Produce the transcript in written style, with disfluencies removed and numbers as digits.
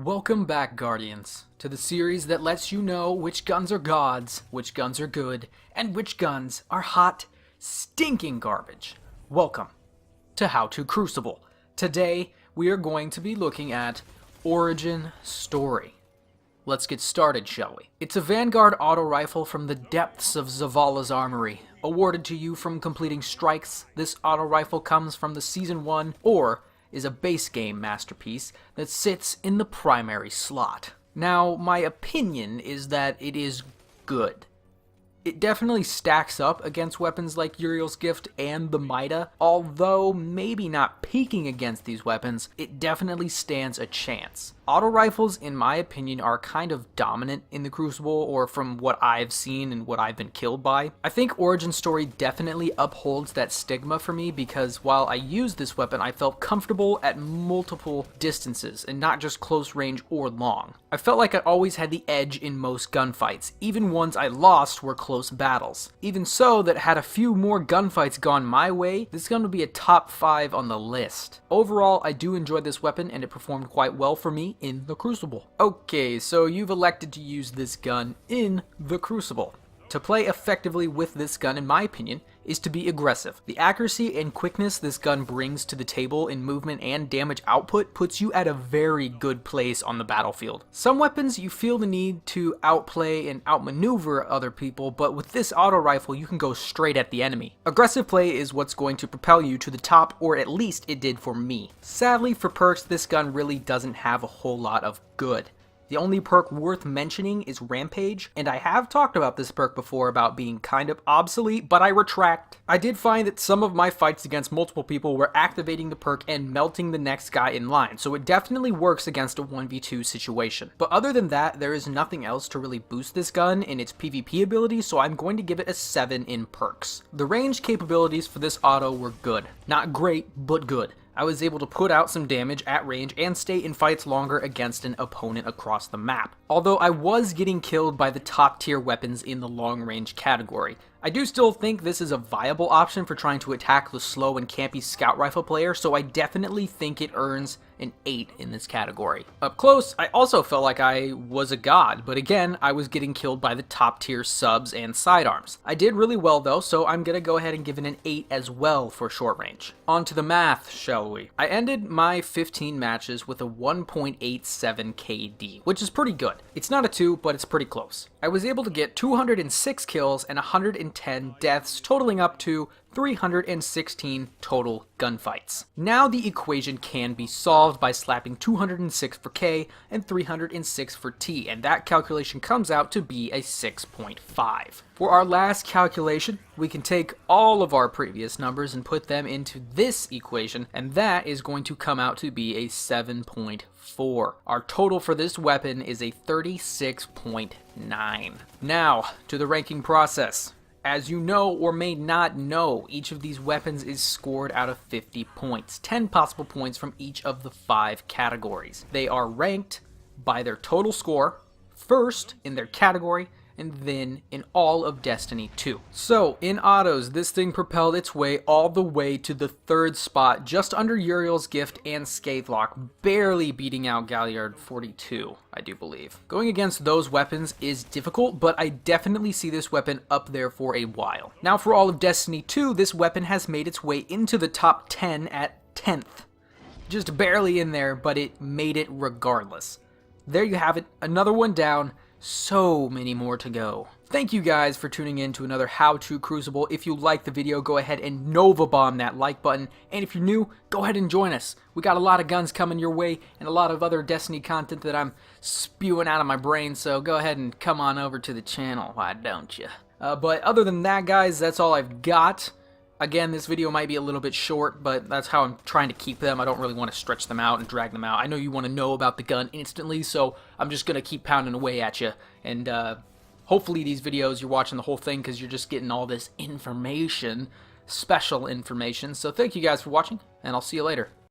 Welcome back, Guardians, to the series that lets you know which guns are gods, which guns are good, and which guns are hot, stinking garbage. Welcome to How to Crucible. Today, we are going to be looking at Origin Story. Let's get started, shall we? It's a Vanguard auto rifle from the depths of Zavala's armory. Awarded to you from completing strikes, this auto rifle comes from the Season 1 or is a base game masterpiece that sits in the primary slot. Now, my opinion is that it is good. It definitely stacks up against weapons like Uriel's Gift and the Mida, although maybe not peaking against these weapons, it definitely stands a chance. Auto rifles, in my opinion, are kind of dominant in the Crucible, or from what I've seen and what I've been killed by. I think Origin Story definitely upholds that stigma for me because while I used this weapon, I felt comfortable at multiple distances, and not just close range or long. I felt like I always had the edge in most gunfights, even ones I lost were close battles. Even so, that had a few more gunfights gone my way, this gun would be a top 5 on the list. Overall, I do enjoy this weapon and it performed quite well for me in the Crucible. Okay, so you've elected to use this gun in the Crucible. To play effectively with this gun, in my opinion, is to be aggressive. The accuracy and quickness this gun brings to the table in movement and damage output puts you at a very good place on the battlefield. Some weapons you feel the need to outplay and outmaneuver other people, but with this auto rifle you can go straight at the enemy. Aggressive play is what's going to propel you to the top, or at least it did for me. Sadly, for perks, this gun really doesn't have a whole lot of good. The only perk worth mentioning is Rampage, and I have talked about this perk before about being kind of obsolete, but I retract. I did find that some of my fights against multiple people were activating the perk and melting the next guy in line, so it definitely works against a 1v2 situation. But other than that, there is nothing else to really boost this gun in its PvP ability, so I'm going to give it a 7 in perks. The range capabilities for this auto were good. Not great, but good. I was able to put out some damage at range and stay in fights longer against an opponent across the map. Although I was getting killed by the top tier weapons in the long range category. I do still think this is a viable option for trying to attack the slow and campy scout rifle player, so I definitely think it earns an 8 in this category. Up close, I also felt like I was a god, but again, I was getting killed by the top tier subs and sidearms. I did really well though, so I'm gonna go ahead and give it an 8 as well for short range. On to the math, shall we? I ended my 15 matches with a 1.87 KD, which is pretty good. It's not a 2, but it's pretty close. I was able to get 206 kills and 110 deaths, totaling up to 316 total gunfights. Now the equation can be solved by slapping 206 for K and 306 for T, and that calculation comes out to be a 6.5. For our last calculation, we can take all of our previous numbers and put them into this equation, and that is going to come out to be a 7.4. Our total for this weapon is a 36.9. Now, to the ranking process. As you know or may not know, each of these weapons is scored out of 50 points, 10 possible points from each of the 5 categories. They are ranked by their total score, first in their category, and then in all of Destiny 2. So, in autos, this thing propelled its way all the way to the 3rd spot, just under Uriel's Gift and Scathelock, barely beating out Galliard 42, I do believe. Going against those weapons is difficult, but I definitely see this weapon up there for a while. Now for all of Destiny 2, this weapon has made its way into the top 10 at 10th. Just barely in there, but it made it regardless. There you have it, another one down. So many more to go. Thank you guys for tuning in to another How to Crucible. If you liked the video, go ahead and Nova Bomb that like button. And if you're new, go ahead and join us. We got a lot of guns coming your way and a lot of other Destiny content that I'm spewing out of my brain. So go ahead and come on over to the channel. Why don't you? But other than that, guys, that's all I've got. Again, this video might be a little bit short, but that's how I'm trying to keep them. I don't really want to stretch them out and drag them out. I know you want to know about the gun instantly, so I'm just going to keep pounding away at you. And hopefully these videos, you're watching the whole thing because you're just getting all this information, special information. So thank you guys for watching, and I'll see you later.